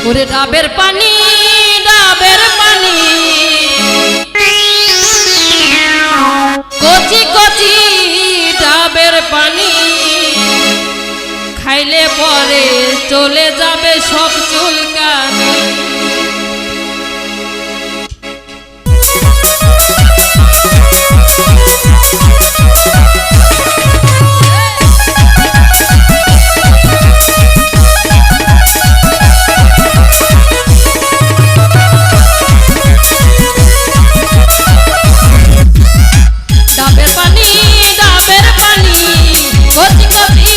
ওরে ডাবের পানি কচি কচি ডাবের পানি খাইলে পরে চলে যাবে সব চুলকানি। কচি কচি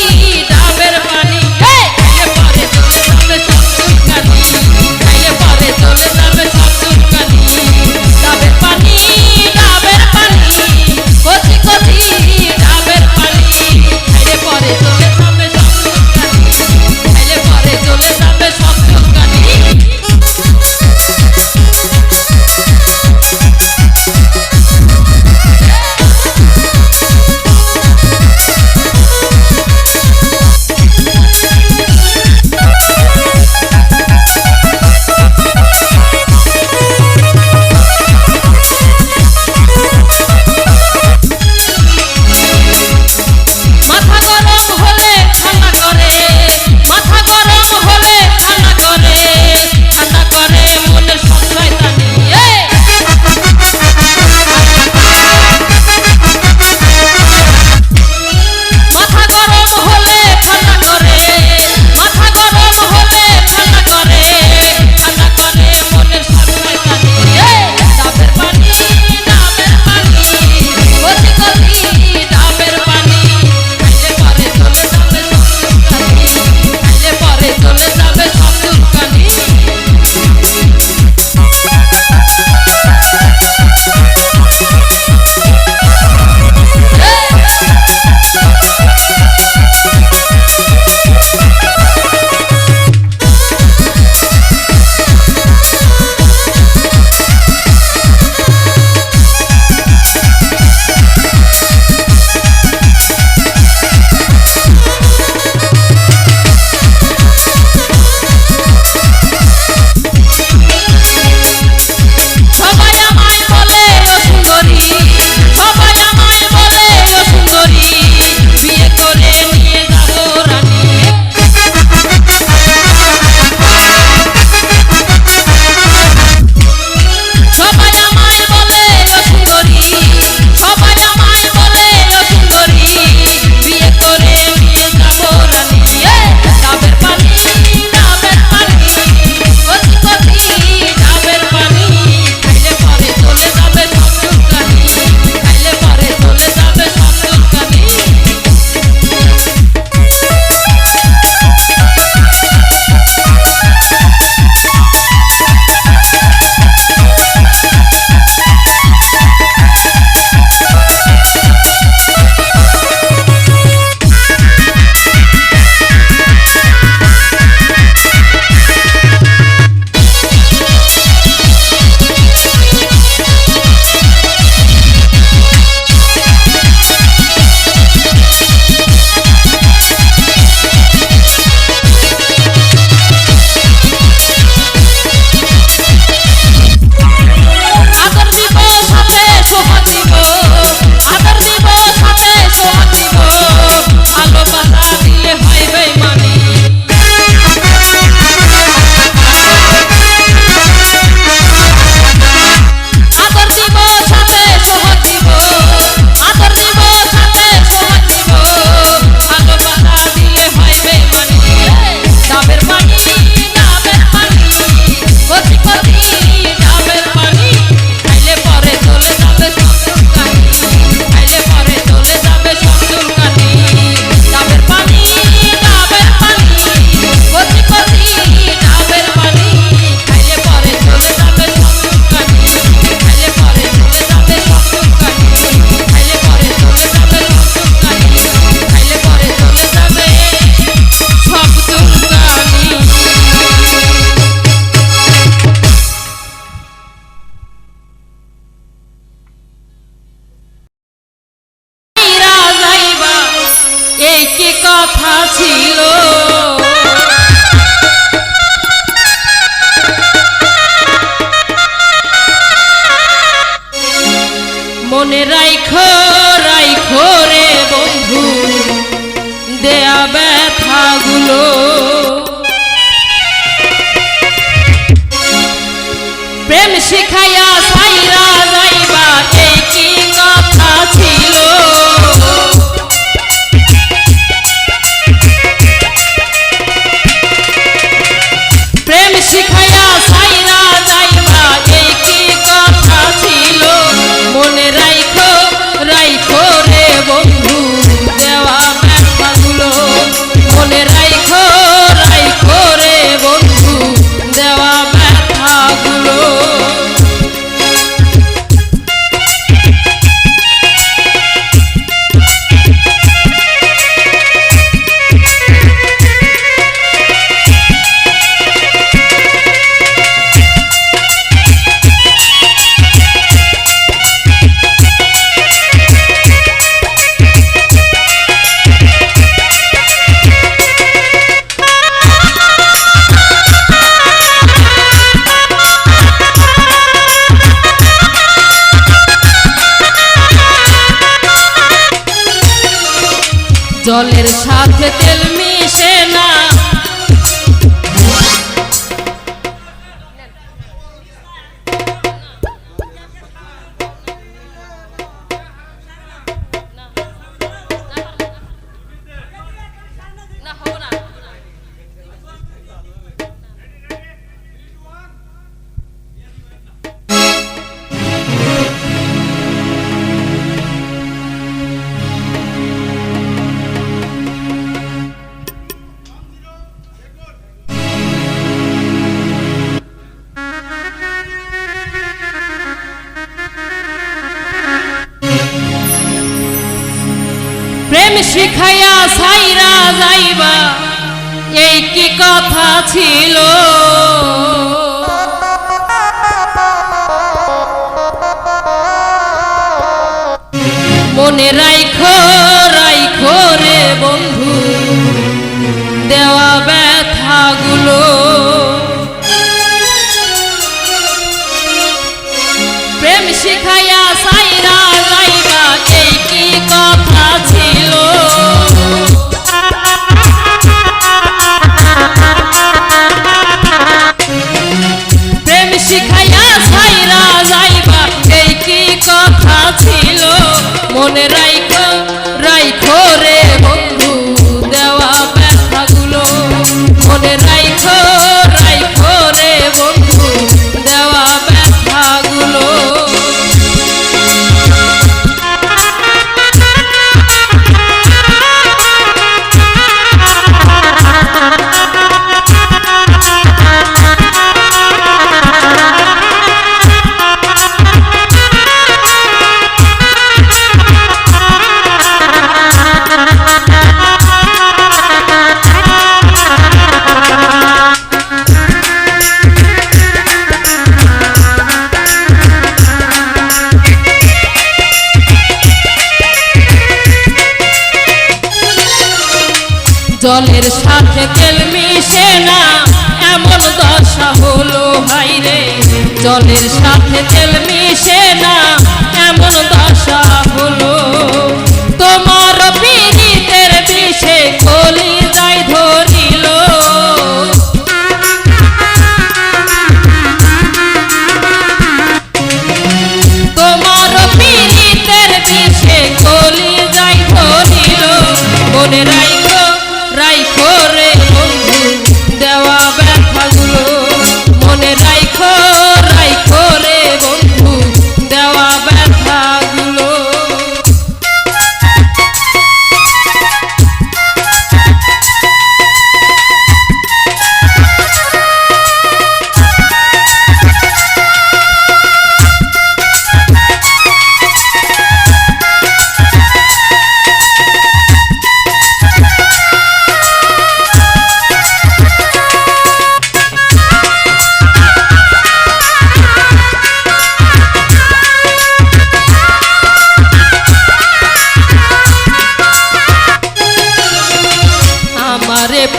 ডাবের পানি খাইলে পরে চলে যাবে সব চুলকানি। দেয়া ব্যথাগুলো। প্রেম শিখাইয়া সাইরা যাইবা এই কি কথা ছিল। প্রেম শিখাইয়া সাইরা যাইবা এই কি কথা ছিল। মনে রাইখো রাইখো রে বন্ধু দেওয়া ব্যথাগুলো। মনে রাইখো রাইখো রে বন্ধু দেওয়া ব্যথাগুলো। জলের সাথে তেল মিশে না, প্রেম শিখাইয়া সাইরা যাইবা এই কি কথা ছিল। মনে রাইখো রাইখো রে বন্ধু দেওয়া ব্যথাগুলো। প্রেম শিখাইয়া সাইরা যাইবা এই কি কথা ছিল। প্রেম শিখাইয়া সাইরা যাইবা এই কি কথা ছিল। মনে রাইখো রাইখো রে বন্ধু দেওয়া ব্যথাগুলো। মনে রাইখো রাইখো রে বন্ধু দেওয়া ব্যথাগুলো। জলের সাথে তেল মিশে না এমন দশা হলো হাইরে। জলের সাথে তেল মিশে না এমন দশা হলো। তোমার পীড়িতের বিষে কলিজায় ধরিল। তোমার পীড়িতের বিষে কলিজায় ধরিল। মনে রাইখো রাইখো রে বন্ধু দেওয়া ব্যথাগুলো। মনে রাইখো রাইখো রে বন্ধু দেওয়া ব্যথাগুলো।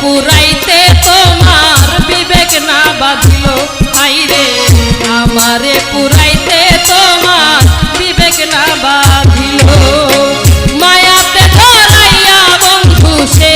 পুরাইতে তোমার বিবেক না বাঁধিল হাইরে। আমারে পুরাইতে তোমার বিবেক না বাঁধিল। মায়াতে ধরাইয়া বন্ধু সে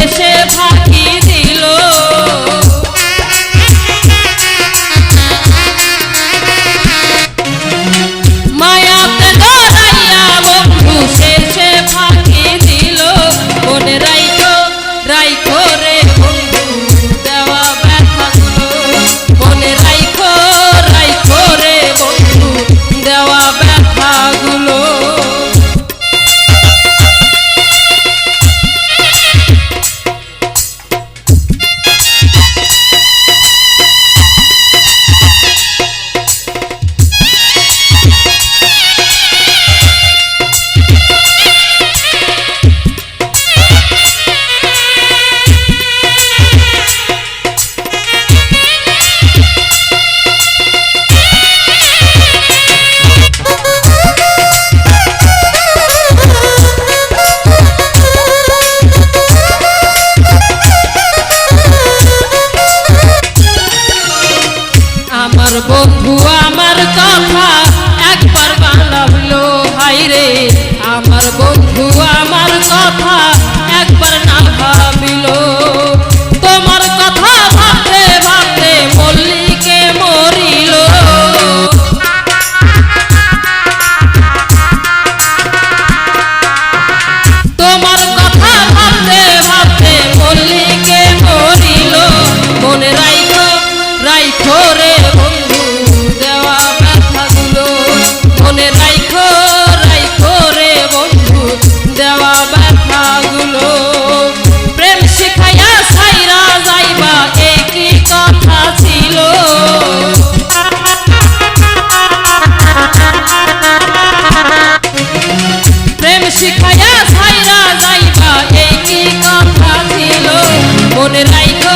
মনে রাইখো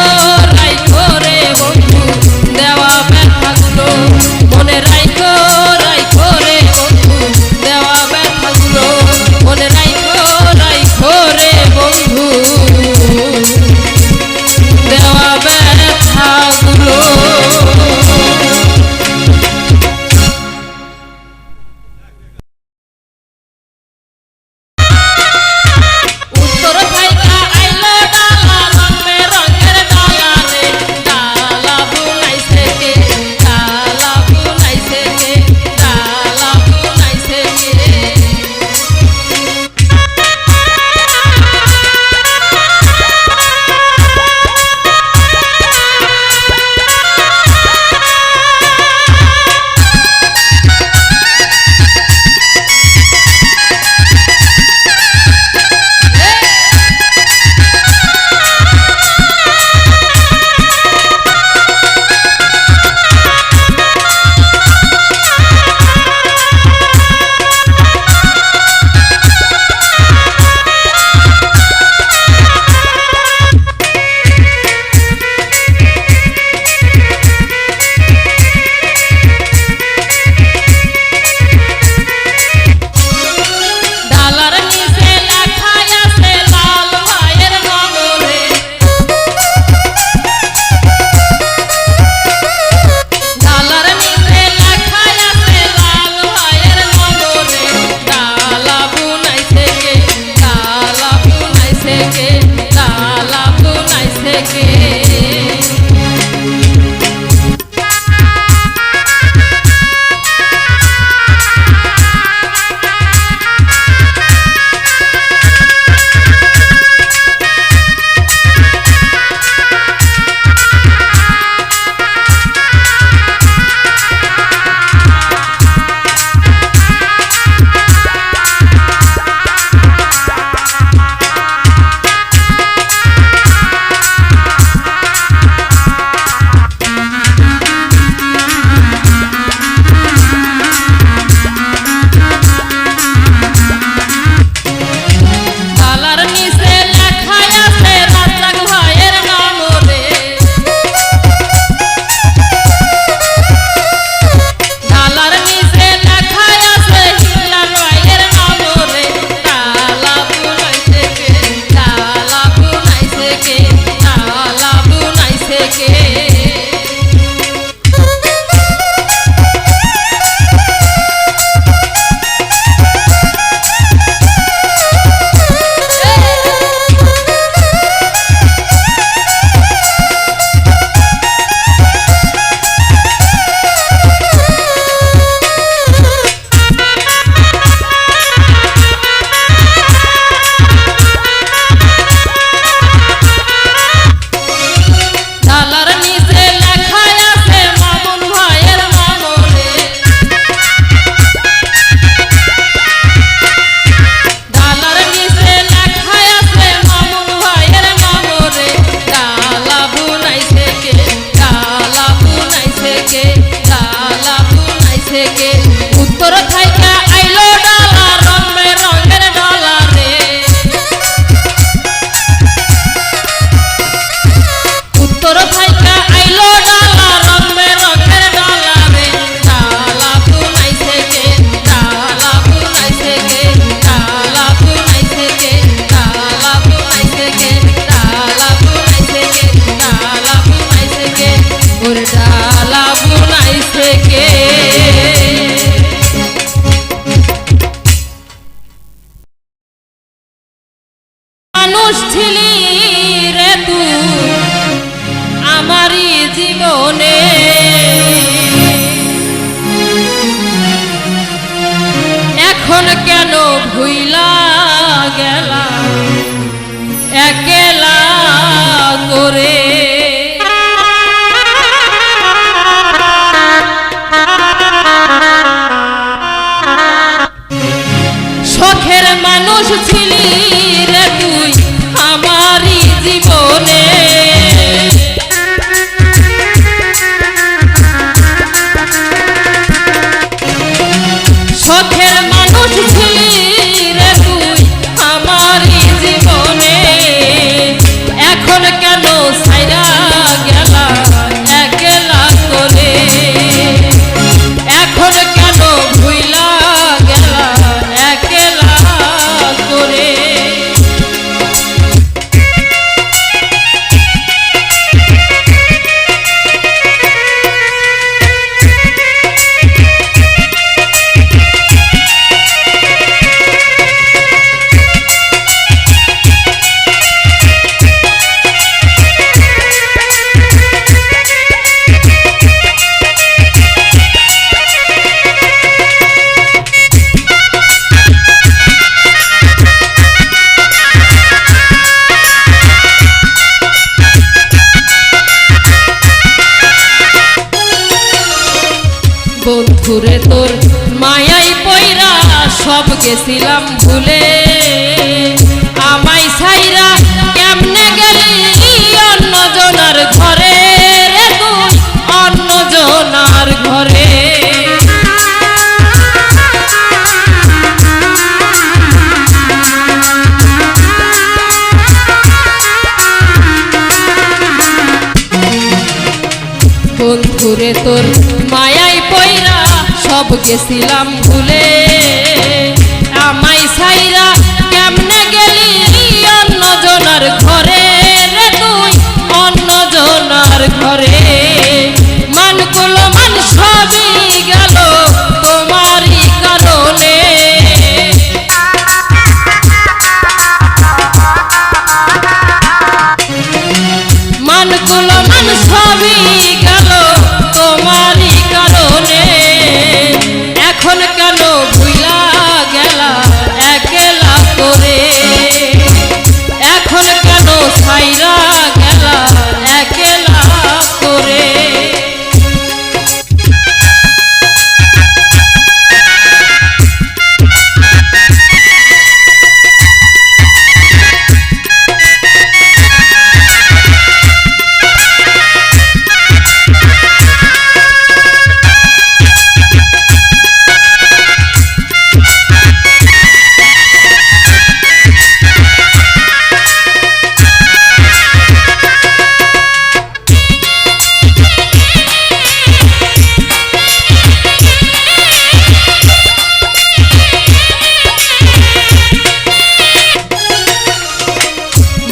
রাইখো রে বন্ধু দেওয়া ব্যথাগুলো মনে রাইখো রাইখো রে বন্ধু দেওয়া ব্যথাগুলো মনে রাইখো রাইখো রে বন্ধু দেওয়া ব্যথাগুলো বন্ধুরে তোর মায়াই পয়রা সব গেছিলাম ভুলে, আমায় ছাইরা কেমনে গেলি অন্য জনার ঘরে রে তুই অন্য জনার ঘরে। বন্ধুরে তোর মায়াই পয়রা সব গেছিলাম ভুলে, আমায় ছাইরা কেমনে গেলি অন্য জনার ঘরে রে তুই অন্য জনার ঘরে। মানগুলো মান সবই গেল তোমারই কারণে, মানগুলো মান সবই গেল তোমারই কারণে। এখন কেন ভুইলা গেলা একলা করে, এখন কেন ছাইরা গেলা একলা করে।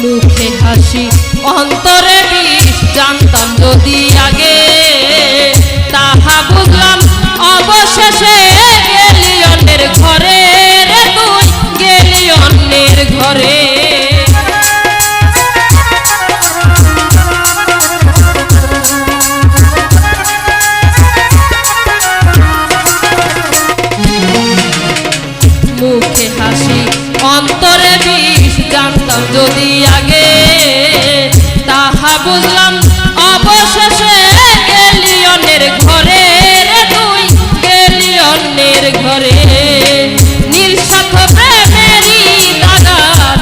মুখে হাসি অন্তরে বিষ, জানতাম যদি আগে তাহা বুঝলাম অবশেষে গেলি অন্যের ঘরে রে তুই গেলি অন্যের ঘরে। মুখে হাসি অন্তরে বিষ, জানতাম যদি আগে তাহা বুঝলাম অবশেষে গেলি অন্যের ঘরে রে তুই গেলি অন্যের ঘরে। নিঃস্বার্থ প্রেমেরই দাগা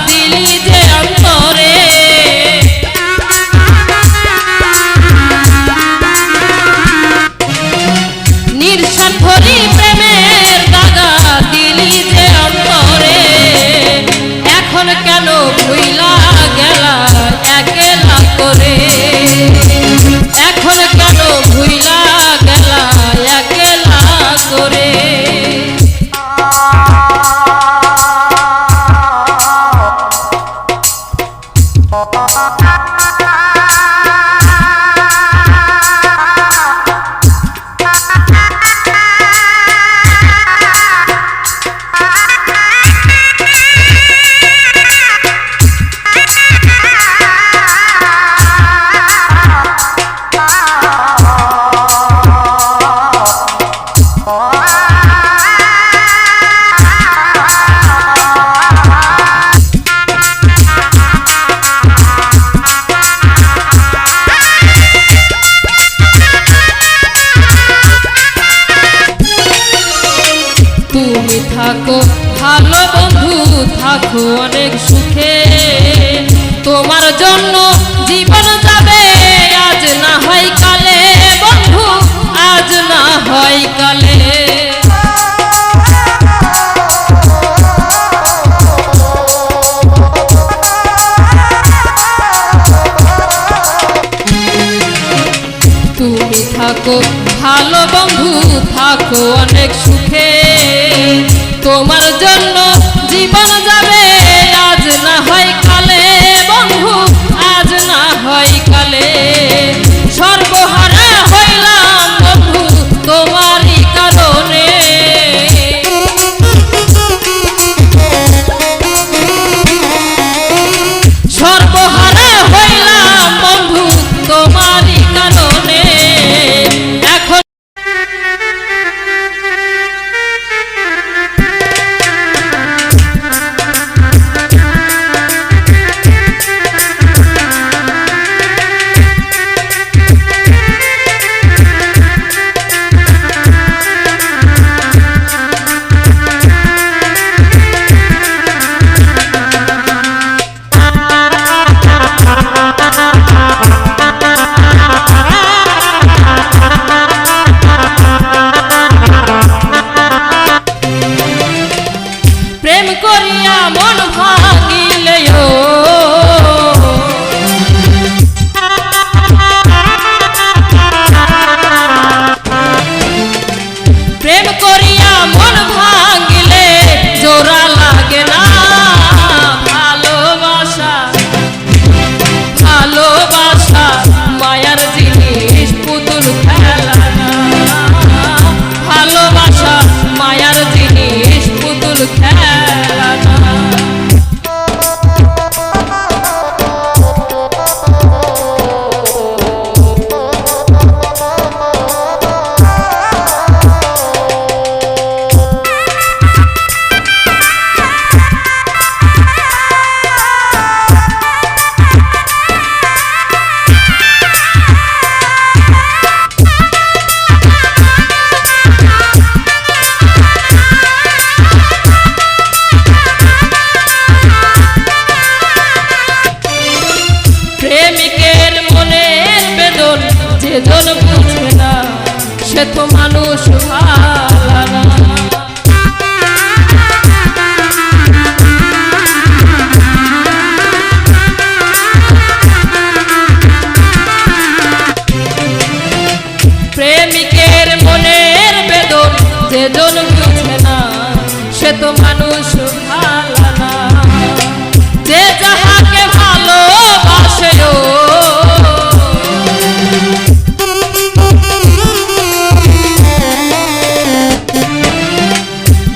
দিলি যে অন্তরে, নিঃস্বার্থরই প্রেমের দাগা দিলি যে অন্তরে। এখন কেন ভুইলা গেলা একলা করে, এখন কেন ভুইলা গেলা একলা করে। তুমি থাকো ভালো বন্ধু, থাকো অনেক সুখে, তোমার জন্য জীবন যাবে আজ না হয় কালে বন্ধু, আজ না হয় কালে। তুমি থাকো ভালো বন্ধু, থাকো অনেক সুখে, তোমার জন্য জীবন যাবে আজ না হয় কালে বন্ধু, আজ না হয় কালে। সর্বহারা হইলাম বন্ধু তোমারই কারণে, সর্বহারা হইলাম বন্ধু তোমারই কারণে। এখন যেজন বুঝে না সে তো মানুষ ভালো না। প্রেমিকের মনের বেদন যেজন বুঝে না সে তো মানুষ ভালো না। যে যাহাকে ভালোবাসে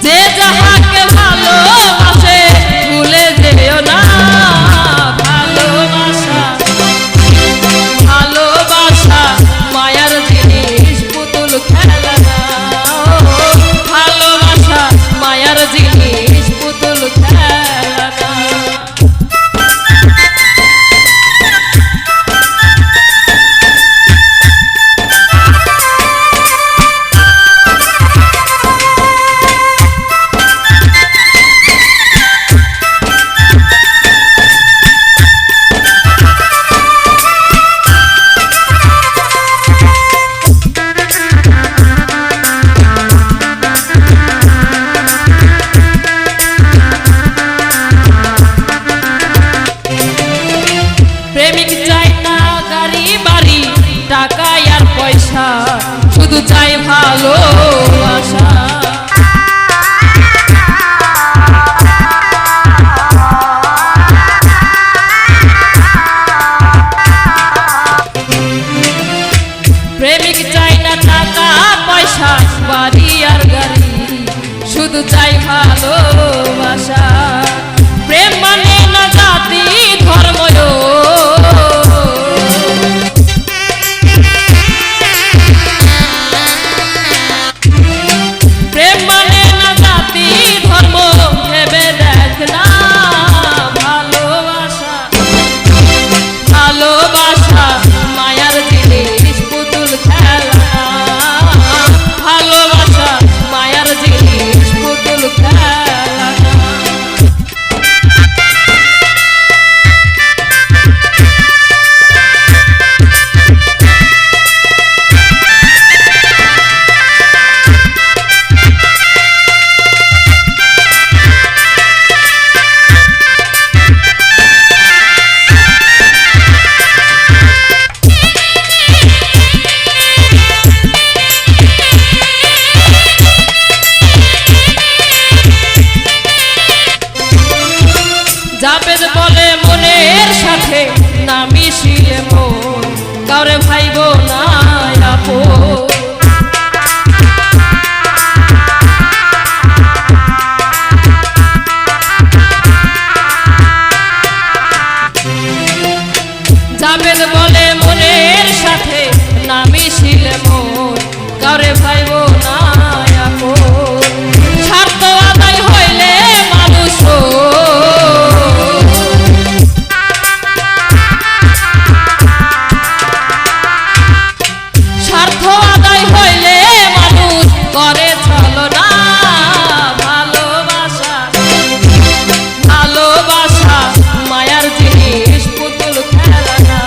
যে যাহাকে ভালোবাসে ভুলে যেও না ভালোবাসা। ভালোবাসা মায়ার জিনিস পুতুল খেলা না। ভালোবাসা মায়ার জিনিস পুতুল খেলা না। প্রেমিক চাই না গাড়ি বাড়ি টাকা আর পয়সা, শুধু চাই ভালোবাসা। প্রেমিক চাই না টাকা পয়সা বাড়ি আর গাড়ি, শুধু চাই ভালোবাসা। প্রেম মানে না জাতি ধর্ম, প্রেম মানে না জাতি ধর্ম, ভেবে দেখ না ভালোবাসা। ভালোবাসা মায়ার জিনিস পুতুল খেলা না। ভালোবাসা মায়ার জিনিস পুতুল খেলা না। জাবেদ বলে মনের সাথে না মিশিলে মন কাউরে ভাইব না আপন। জাবেদ বলে মনের সাথে না মিশিলে মন কাউরে ভাইব না আপন। স্বার্থ আদায় হইলে মানুষ, স্বার্থ আদায় হইলে মানুষ করে চলো না ভালোবাসা। ভালোবাসা মায়ার জিনিস পুতুল খেলা না।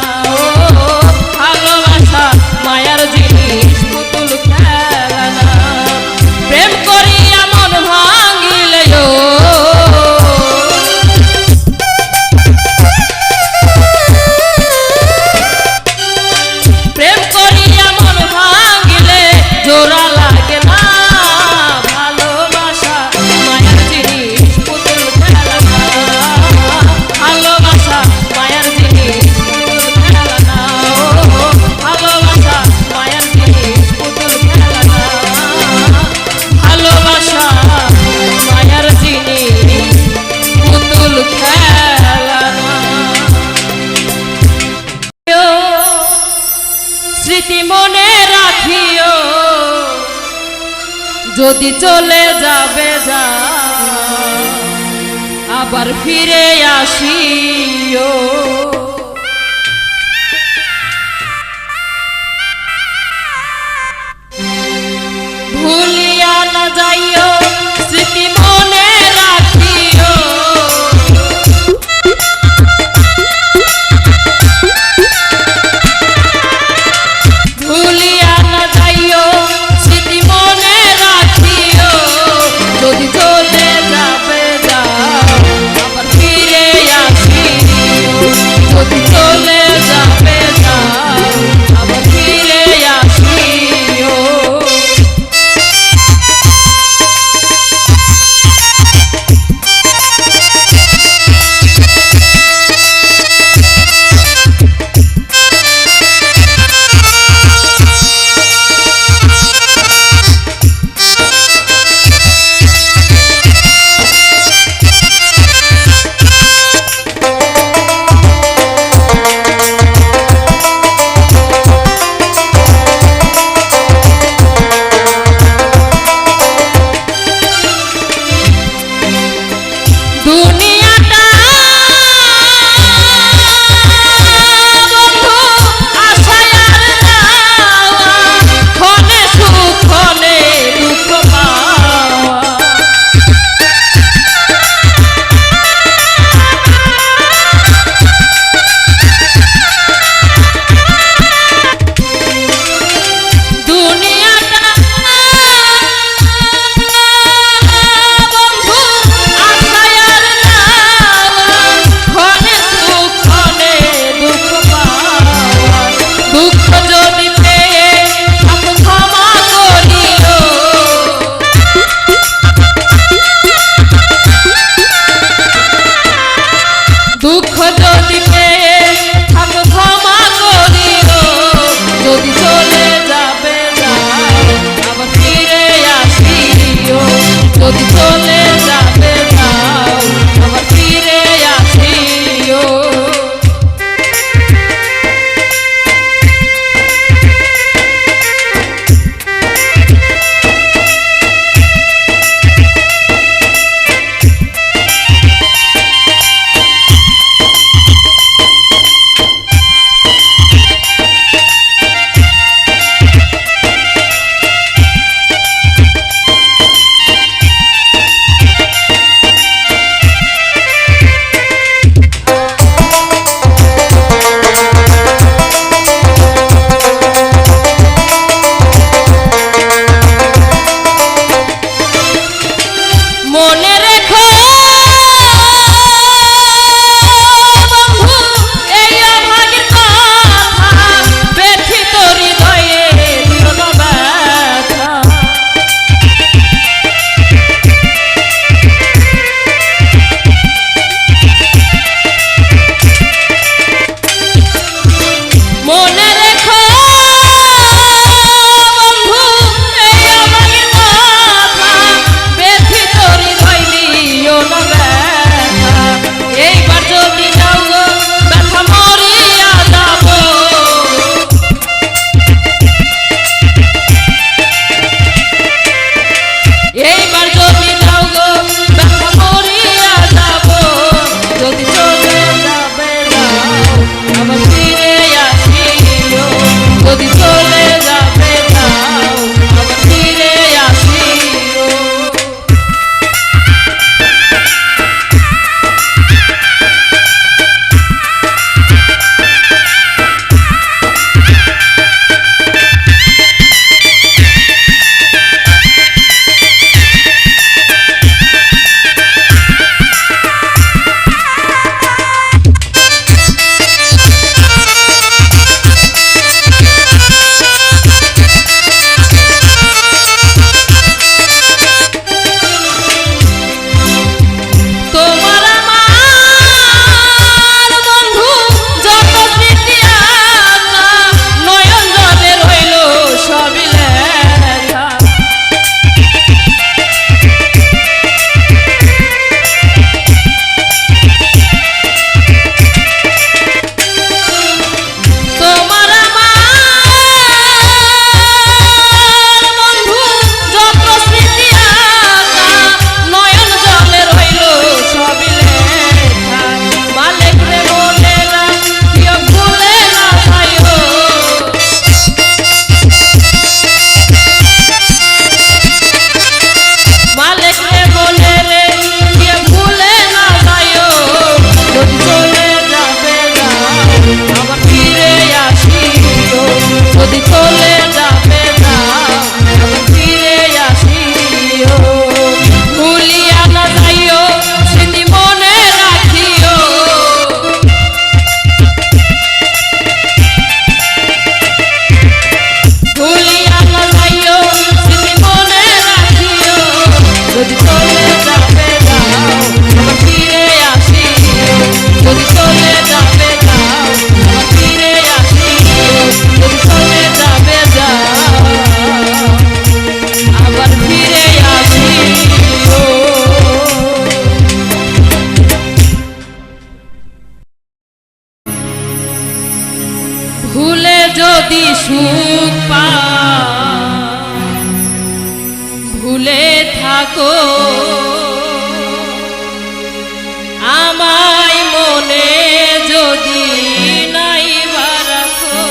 ভালোবাসা মায়ার জিনিস পুতুল খেলা না। প্রেম করিয়া মন ভাঙিলে প্রেম করিয়া মন ভাঙিলে জোড়া লাগে না ভালোবাসা মায়ার জিনিস পুতুল খেলা না। ভালোবাসা মায়ার জিনিস পুতুল খেলা না। ভালোবাসা মায়ার জিনিস পুতুল খেলা না। ভালোবাসা মায়ার জিনিস পুতুল খেলা না। স্মৃতি মনে রাখিও, যদি চলে যাবে যা আবার ফিরে আসিও। ভুলিয়া না যাইও স্মৃতি মনে রাখিও। চলে যাবে যাও আবার ফিরে আসিও ভুলিয়া না যাইও স্মৃতি মনে রাখিও ভুলিয়া না যাইও স্মৃতি মনে রাখিও যদি চলে যাবে যাও আবার ফিরে আসিও যদি চলে যাবে যাও আবার ফিরে আসিও যদি চলে যাবে যাও আবার ফিরে আসিও ভুলে যদি সুখ পাও ভুলে থাকো আমায় মনে যদি নাই বা রাখো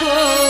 গো